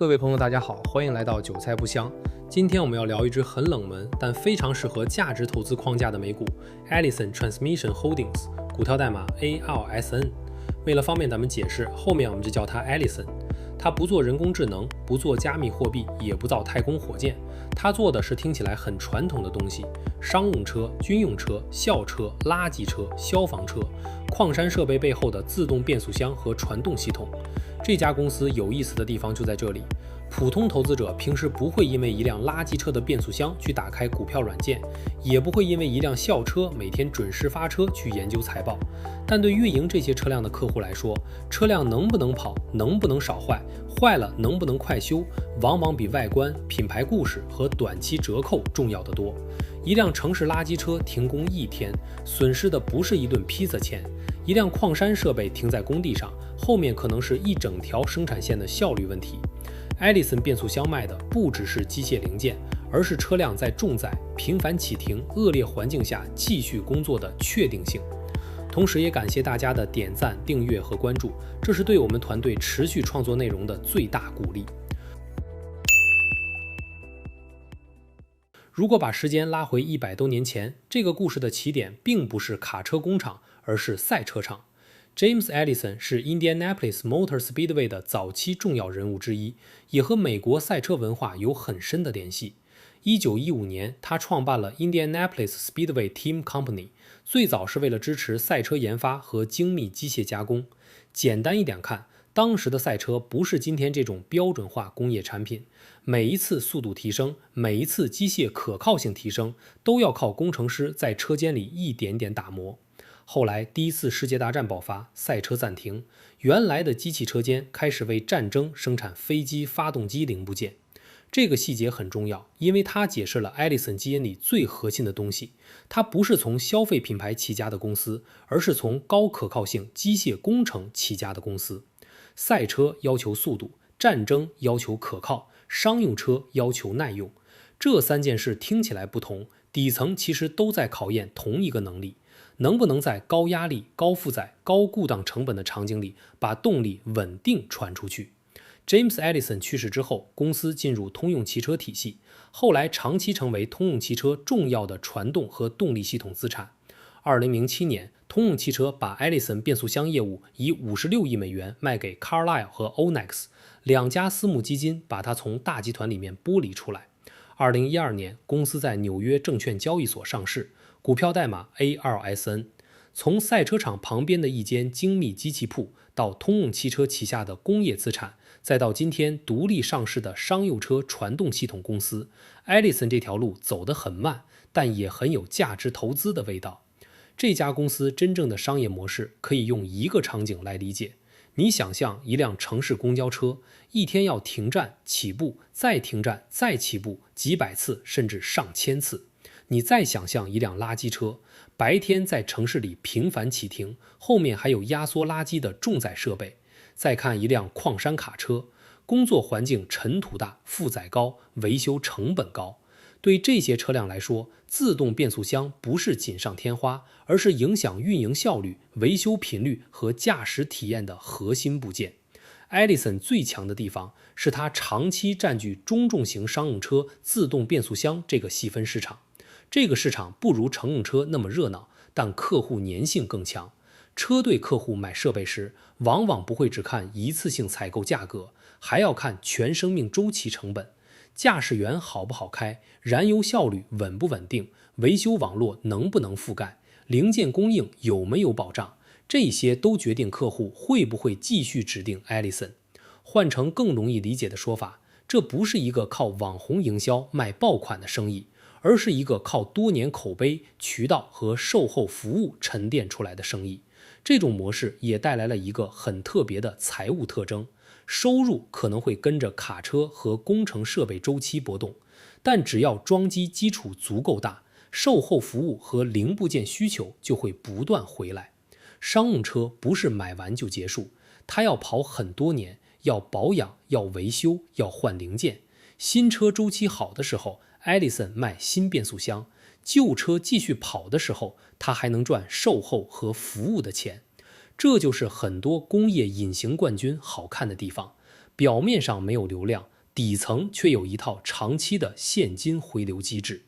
各位朋友大家好，欢迎来到韭菜不香。今天我们要聊一只很冷门但非常适合价值投资框架的美股 Allison Transmission Holdings， 股票代码 ALSN。 为了方便咱们解释，后面我们就叫它 Allison。 它不做人工智能，不做加密货币，也不造太空火箭，它做的是听起来很传统的东西：商用车、军用车、校车、垃圾车、消防车、矿山设备背后的自动变速箱和传动系统。这家公司有意思的地方就在这里，普通投资者平时不会因为一辆垃圾车的变速箱去打开股票软件，也不会因为一辆校车每天准时发车去研究财报。但对运营这些车辆的客户来说，车辆能不能跑，能不能少坏，坏了能不能快修，往往比外观、品牌故事和短期折扣重要得多。一辆城市垃圾车停工1天，损失的不是一顿披萨钱；一辆矿山设备停在工地上，后面可能是一整条生产线的效率问题。Allison 变速箱卖的不只是机械零件，而是车辆在重载、频繁启停、恶劣环境下继续工作的确定性。同时也感谢大家的点赞、订阅和关注，这是对我们团队持续创作内容的最大鼓励。如果把时间拉回100多年前，这个故事的起点并不是卡车工厂，而是赛车场。James Allison 是 Indianapolis Motor Speedway 的早期重要人物之一，也和美国赛车文化有很深的联系。1915年，他创办了 Indianapolis Speedway Team Company， 最早是为了支持赛车研发和精密机械加工。简单一点看，当时的赛车不是今天这种标准化工业产品，每一次速度提升，每一次机械可靠性提升，都要靠工程师在车间里一点点打磨。后来第一次世界大战爆发，赛车暂停，原来的机器车间开始为战争生产飞机发动机零部件。这个细节很重要，因为它解释了 Allison 基因里最核心的东西。它不是从消费品牌起家的公司，而是从高可靠性机械工程起家的公司。赛车要求速度，战争要求可靠，商用车要求耐用。这3件事听起来不同，底层其实都在考验同一个能力。能不能在高压力、高负载、高固档成本的场景里把动力稳定传出去。James Allison 去世之后，公司进入通用汽车体系，后来长期成为通用汽车重要的传动和动力系统资产。2007年，通用汽车把 Allison 变速箱业务以56亿美元卖给 Carlyle 和 Onex， 2家私募基金把它从大集团里面剥离出来。2012年，公司在纽约证券交易所上市，股票代码 ALSN。 从赛车场旁边的一间精密机器铺，到通用汽车旗下的工业资产，再到今天独立上市的商用车传动系统公司， Allison 这条路走得很慢，但也很有价值投资的味道。这家公司真正的商业模式可以用一个场景来理解。你想象一辆城市公交车，一天要停站、起步、再停站、再起步几百次，甚至上千次。你再想象一辆垃圾车，白天在城市里频繁启停，后面还有压缩垃圾的重载设备。再看一辆矿山卡车，工作环境尘土大，负载高，维修成本高。对这些车辆来说，自动变速箱不是锦上添花，而是影响运营效率、维修频率和驾驶体验的核心部件。Allison 最强的地方是它长期占据中重型商用车自动变速箱这个细分市场。这个市场不如乘用车那么热闹，但客户粘性更强。车队客户买设备时，往往不会只看一次性采购价格，还要看全生命周期成本。驾驶员好不好开，燃油效率稳不稳定，维修网络能不能覆盖，零件供应有没有保障，这些都决定客户会不会继续指定 Allison。 换成更容易理解的说法，这不是一个靠网红营销卖爆款的生意，而是一个靠多年口碑、渠道和售后服务沉淀出来的生意。这种模式也带来了一个很特别的财务特征，收入可能会跟着卡车和工程设备周期波动，但只要装机基础足够大，售后服务和零部件需求就会不断回来。商用车不是买完就结束，它要跑很多年，要保养，要维修，要换零件。新车周期好的时候，Allison 卖新变速箱，旧车继续跑的时候，他还能赚售后和服务的钱。这就是很多工业隐形冠军好看的地方，表面上没有流量，底层却有一套长期的现金回流机制。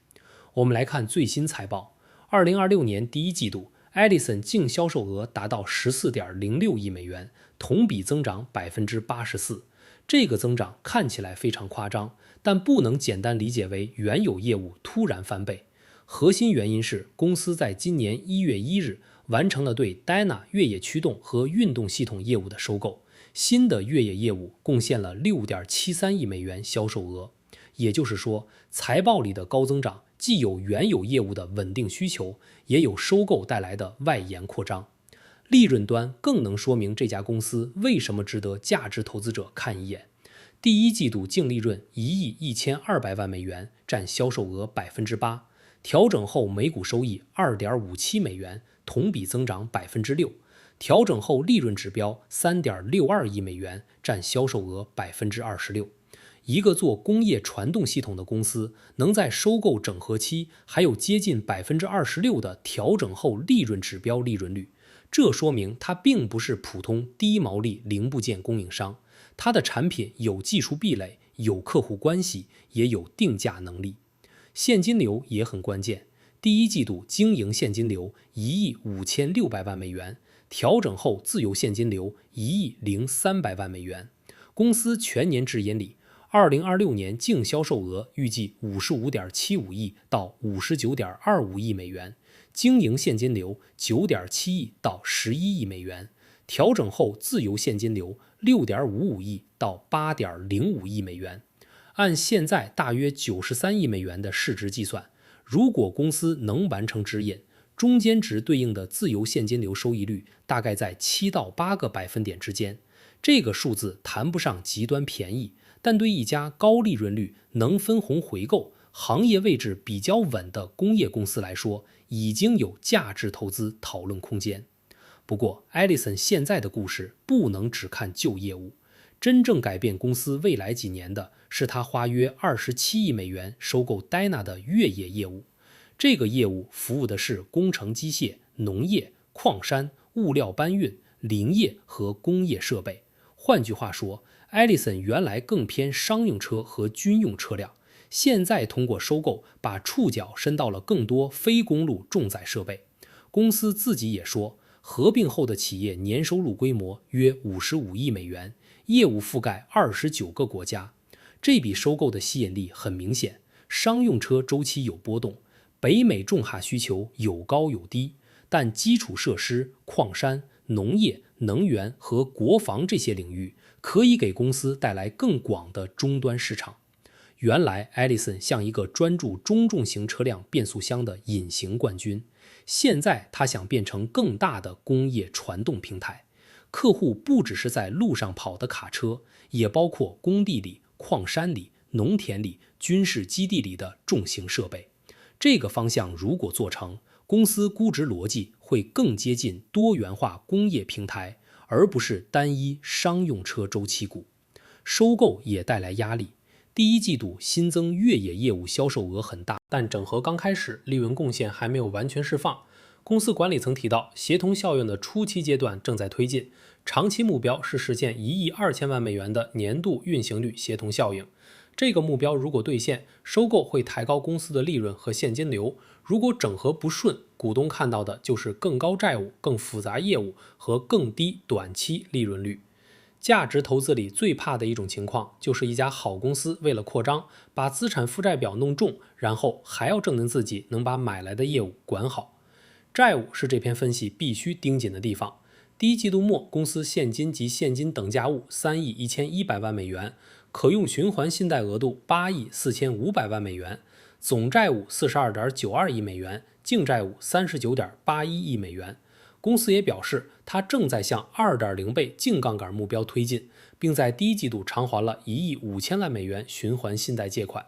我们来看最新财报，2026年第一季度，Edison 净销售额达到 14.06 亿美元，同比增长 84%。这个增长看起来非常夸张，但不能简单理解为原有业务突然翻倍。核心原因是公司在今年1月1日完成了对 Dyna 越野驱动和运动系统业务的收购，新的越野业务贡献了 6.73 亿美元销售额。也就是说，财报里的高增长既有原有业务的稳定需求，也有收购带来的外延扩张。利润端更能说明这家公司为什么值得价值投资者看一眼。第一季度净利润1亿1200万美元，占销售额 8%， 调整后每股收益 2.57 美元，同比增长 6%， 调整后利润指标 3.62 亿美元，占销售额 26%。一个做工业传动系统的公司，能在收购整合期还有接近 26% 的调整后利润指标利润率，这说明它并不是普通低毛利零部件供应商，它的产品有技术壁垒，有客户关系，也有定价能力。现金流也很关键，第一季度经营现金流1亿5600万美元，调整后自由现金流1亿0300万美元。公司全年至盈里2026年净销售额预计 55.75 亿到 59.25 亿美元，经营现金流 9.7 亿到11亿美元，调整后自由现金流 6.55 亿到 8.05 亿美元。按现在大约93亿美元的市值计算，如果公司能完成指引，中间值对应的自由现金流收益率大概在7到8个百分点之间。这个数字谈不上极端便宜，但对一家高利润率、能分红回购、行业位置比较稳的工业公司来说，已经有价值投资讨论空间。不过 Edison 现在的故事不能只看旧业务，真正改变公司未来几年的是他花约27亿美元收购 Dyna 的越野业务。这个业务服务的是工程机械、农业、矿山、物料搬运、林业和工业设备。换句话说， Edison 原来更偏商用车和军用车辆，现在通过收购把触角伸到了更多非公路重载设备。公司自己也说，合并后的企业年收入规模约55亿美元，业务覆盖29个国家。这笔收购的吸引力很明显，商用车周期有波动，北美重哈需求有高有低，但基础设施、矿山、农业、能源和国防这些领域可以给公司带来更广的终端市场。原来 Edison 像一个专注中重型车辆变速箱的隐形冠军，现在他想变成更大的工业传动平台，客户不只是在路上跑的卡车，也包括工地里、矿山里、农田里、军事基地里的重型设备。这个方向如果做成，公司估值逻辑会更接近多元化工业平台，而不是单一商用车周期股。收购也带来压力，第一季度新增越野业务销售额很大，但整合刚开始，利润贡献还没有完全释放。公司管理层提到，协同效应的初期阶段正在推进，长期目标是实现1亿2000万美元的年度运行率协同效应。这个目标如果兑现，收购会抬高公司的利润和现金流。如果整合不顺，股东看到的就是更高债务、更复杂业务和更低短期利润率。价值投资里最怕的一种情况，就是一家好公司为了扩张，把资产负债表弄重，然后还要证明自己能把买来的业务管好。债务是这篇分析必须盯紧的地方。第一季度末，公司现金及现金等价物3亿1100万美元，可用循环信贷额度8亿4500万美元，总债务 42.92 亿美元，净债务 39.81 亿美元。公司也表示，它正在向 2.0 倍净杠杆目标推进，并在第一季度偿还了1亿5000万美元循环信贷借款。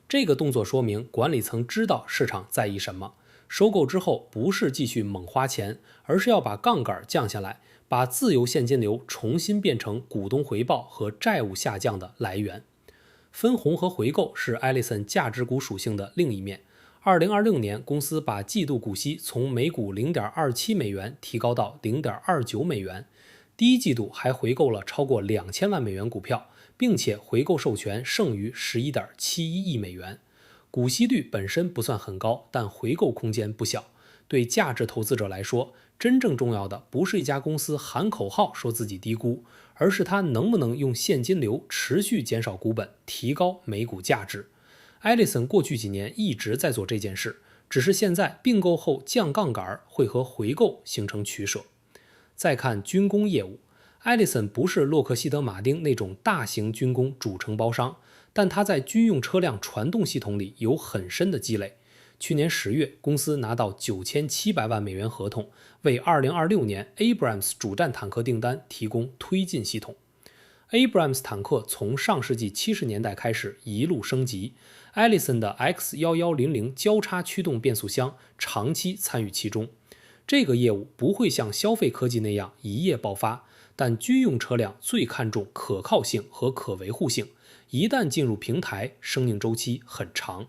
这个动作说明管理层知道市场在意什么。收购之后不是继续猛花钱，而是要把杠杆降下来，把自由现金流重新变成股东回报和债务下降的来源。分红和回购是 Edison 价值股属性的另一面。2026年，公司把季度股息从每股 0.27 美元提高到 0.29 美元。第一季度还回购了超过2000万美元股票，并且回购授权剩余 11.71 亿美元。股息率本身不算很高，但回购空间不小。对价值投资者来说，真正重要的不是一家公司喊口号说自己低估，而是它能不能用现金流持续减少股本，提高每股价值。艾利森过去几年一直在做这件事，只是现在并购后降杠杆会和回购形成取舍。再看军工业务，艾利森不是洛克希德马丁那种大型军工主承包商，但它在军用车辆传动系统里有很深的积累。去年10月，公司拿到9700万美元合同，为2026年 Abrams 主战坦克订单提供推进系统。Abrams 坦克从上世纪70年代开始一路升级，艾利森的 X1100 交叉驱动变速箱长期参与其中。这个业务不会像消费科技那样一夜爆发，但军用车辆最看重可靠性和可维护性，一旦进入平台，生命周期很长。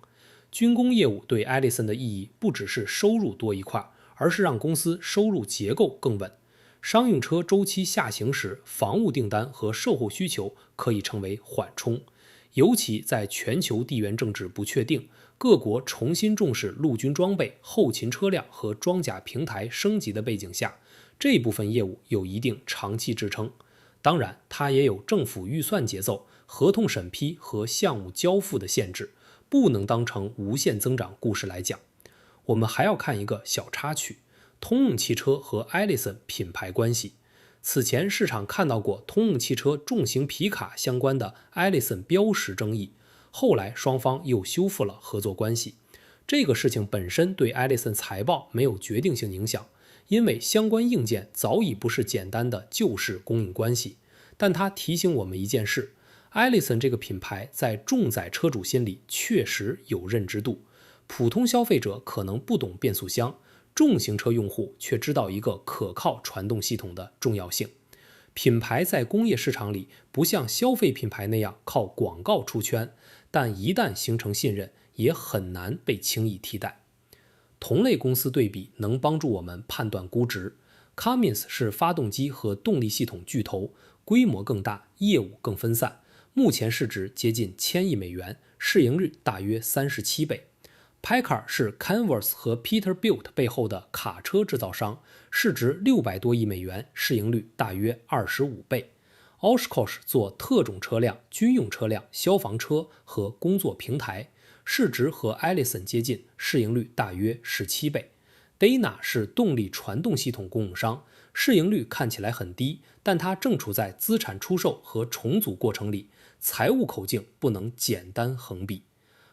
军工业务对艾利森的意义不只是收入多一块，而是让公司收入结构更稳。商用车周期下行时，防务订单和售后需求可以成为缓冲。尤其在全球地缘政治不确定，各国重新重视陆军装备、后勤车辆和装甲平台升级的背景下，这部分业务有一定长期支撑。当然，它也有政府预算节奏、合同审批和项目交付的限制，不能当成无限增长故事来讲。我们还要看一个小插曲，通用汽车和艾利森品牌关系。此前市场看到过通用汽车重型皮卡相关的艾利森标识争议，后来双方又修复了合作关系。这个事情本身对艾利森财报没有决定性影响，因为相关硬件早已不是简单的旧式供应关系。但它提醒我们一件事，艾利森这个品牌在重载车主心里确实有认知度。普通消费者可能不懂变速箱，重型车用户却知道一个可靠传动系统的重要性。品牌在工业市场里不像消费品牌那样靠广告出圈，但一旦形成信任，也很难被轻易替代。同类公司对比能帮助我们判断估值。Cummins 是发动机和动力系统巨头，规模更大，业务更分散，目前市值接近1000亿美元，市盈率大约37倍。Paccar 是 Canvas 和 Peterbilt 背后的卡车制造商，市值600多亿美元，市盈率大约25倍。Oshkosh 做特种车辆、军用车辆、消防车和工作平台，市值和艾利森接近，市盈率大约17倍。Dana 是动力传动系统供应商，市盈率看起来很低，但它正处在资产出售和重组过程里，财务口径不能简单横比。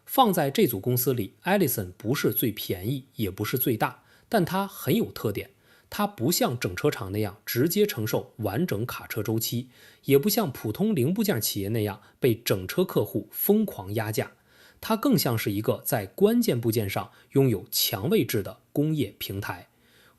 放在这组公司里，艾利森不是最便宜，也不是最大，但它很有特点。它不像整车厂那样直接承受完整卡车周期，也不像普通零部件企业那样被整车客户疯狂压价。它更像是一个在关键部件上拥有强位置的工业平台。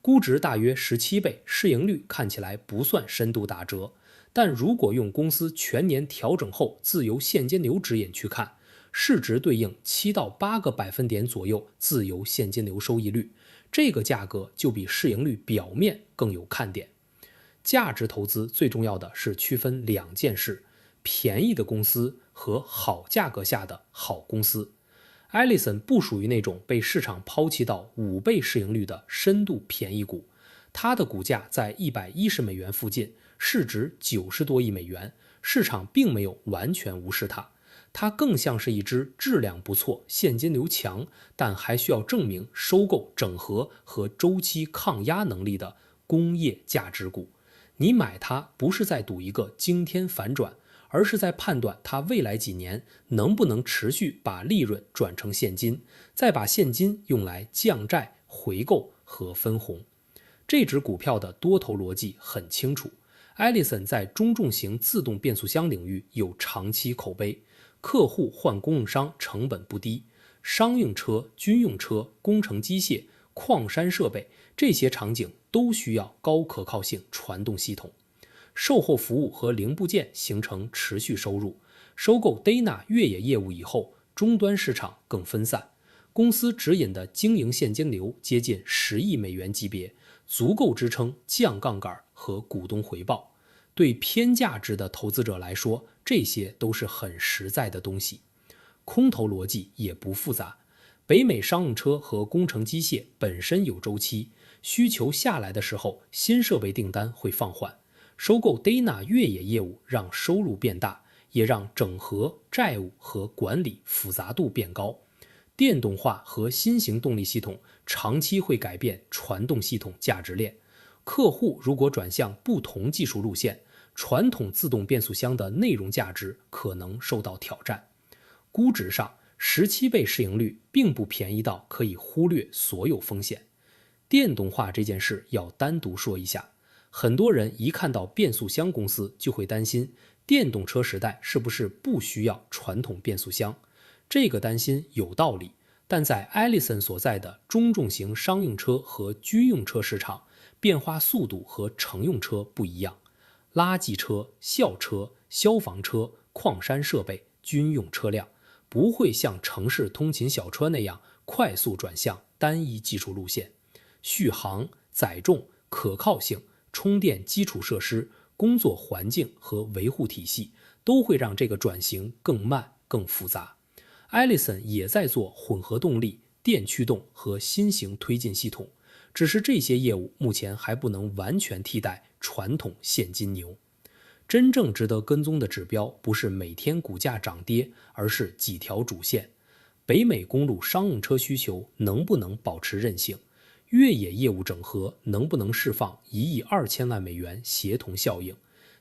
估值大约17倍，市盈率看起来不算深度打折，但如果用公司全年调整后自由现金流指引去看，市值对应7到8个百分点左右自由现金流收益率，这个价格就比市盈率表面更有看点。价值投资最重要的是区分两件事，便宜的公司和好价格下的好公司。艾利森不属于那种被市场抛弃到5倍市盈率的深度便宜股，它的股价在110美元附近，市值90多亿美元，市场并没有完全无视它。它更像是一只质量不错、现金流强，但还需要证明收购、整合和周期抗压能力的工业价值股。你买它不是在赌一个惊天反转，而是在判断它未来几年能不能持续把利润转成现金，再把现金用来降债、回购和分红。这只股票的多头逻辑很清楚。艾利森在中重型自动变速箱领域有长期口碑，客户换供应商成本不低，商用车、军用车、工程机械、矿山设备这些场景都需要高可靠性传动系统。售后服务和零部件形成持续收入。收购 Dana 越野业务以后，终端市场更分散。公司指引的经营现金流接近10亿美元级别，足够支撑降杠杆和股东回报。对偏价值的投资者来说，这些都是很实在的东西。空头逻辑也不复杂，北美商用车和工程机械本身有周期，需求下来的时候，新设备订单会放缓。收购 Dana 越野业务让收入变大，也让整合、债务和管理复杂度变高。电动化和新型动力系统长期会改变传动系统价值链。客户如果转向不同技术路线，传统自动变速箱的内容价值可能受到挑战。估值上，17倍市盈率并不便宜到可以忽略所有风险。电动化这件事要单独说一下。很多人一看到变速箱公司就会担心，电动车时代是不是不需要传统变速箱？这个担心有道理，但在 Allison 所在的中重型商用车和军用车市场，变化速度和乘用车不一样。垃圾车、校车、消防车、矿山设备、军用车辆不会像城市通勤小车那样快速转向单一技术路线。续航、载重、可靠性、充电基础设施、工作环境和维护体系都会让这个转型更慢、更复杂。Allison 也在做混合动力、电驱动和新型推进系统，只是这些业务目前还不能完全替代传统现金流。真正值得跟踪的指标不是每天股价涨跌，而是几条主线。北美公路商用车需求能不能保持韧性？越野业务整合能不能释放1亿2千万美元协同效应？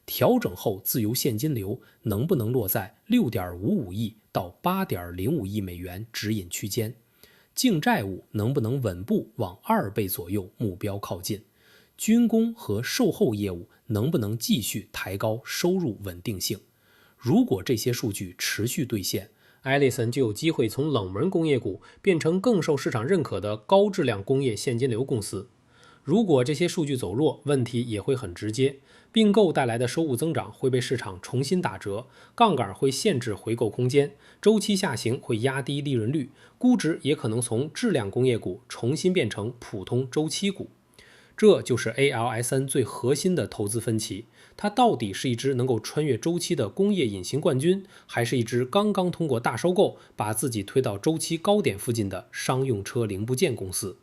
调整后自由现金流能不能落在6.55亿到8.05亿美元指引区间？净债务能不能稳步往2倍左右目标靠近？军工和售后业务能不能继续抬高收入稳定性？如果这些数据持续兑现，Allison 就有机会从冷门工业股变成更受市场认可的高质量工业现金流公司。如果这些数据走弱，问题也会很直接，并购带来的收入增长会被市场重新打折，杠杆会限制回购空间，周期下行会压低利润率，估值也可能从质量工业股重新变成普通周期股。这就是 ALSN 最核心的投资分歧，它到底是一只能够穿越周期的工业隐形冠军，还是一只刚刚通过大收购把自己推到周期高点附近的商用车零部件公司？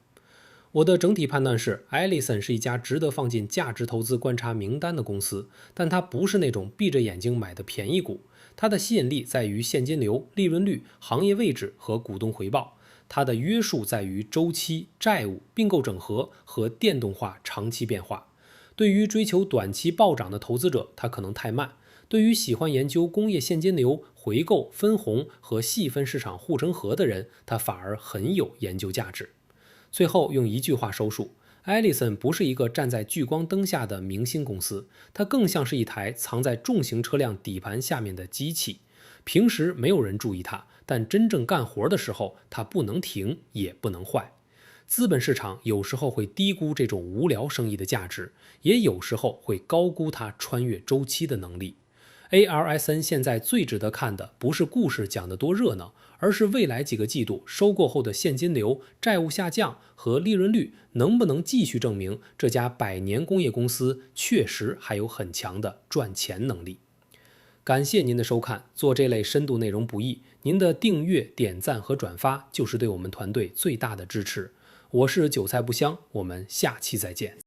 我的整体判断是 Allison 是一家值得放进价值投资观察名单的公司，但它不是那种闭着眼睛买的便宜股。它的吸引力在于现金流、利润率、行业位置和股东回报。它的约束在于周期、债务、并购整合和电动化长期变化。对于追求短期暴涨的投资者，它可能太慢；对于喜欢研究工业现金流、回购、分红和细分市场护城河的人，它反而很有研究价值。最后用一句话收束，Allison 不是一个站在聚光灯下的明星公司，它更像是一台藏在重型车辆底盘下面的机器。平时没有人注意它，但真正干活的时候，它不能停也不能坏。资本市场有时候会低估这种无聊生意的价值，也有时候会高估它穿越周期的能力。ALSN 现在最值得看的不是故事讲得多热闹，而是未来几个季度收购后的现金流、债务下降和利润率能不能继续证明这家100年工业公司确实还有很强的赚钱能力。感谢您的收看，做这类深度内容不易，您的订阅、点赞和转发就是对我们团队最大的支持。我是韭菜不香，我们下期再见。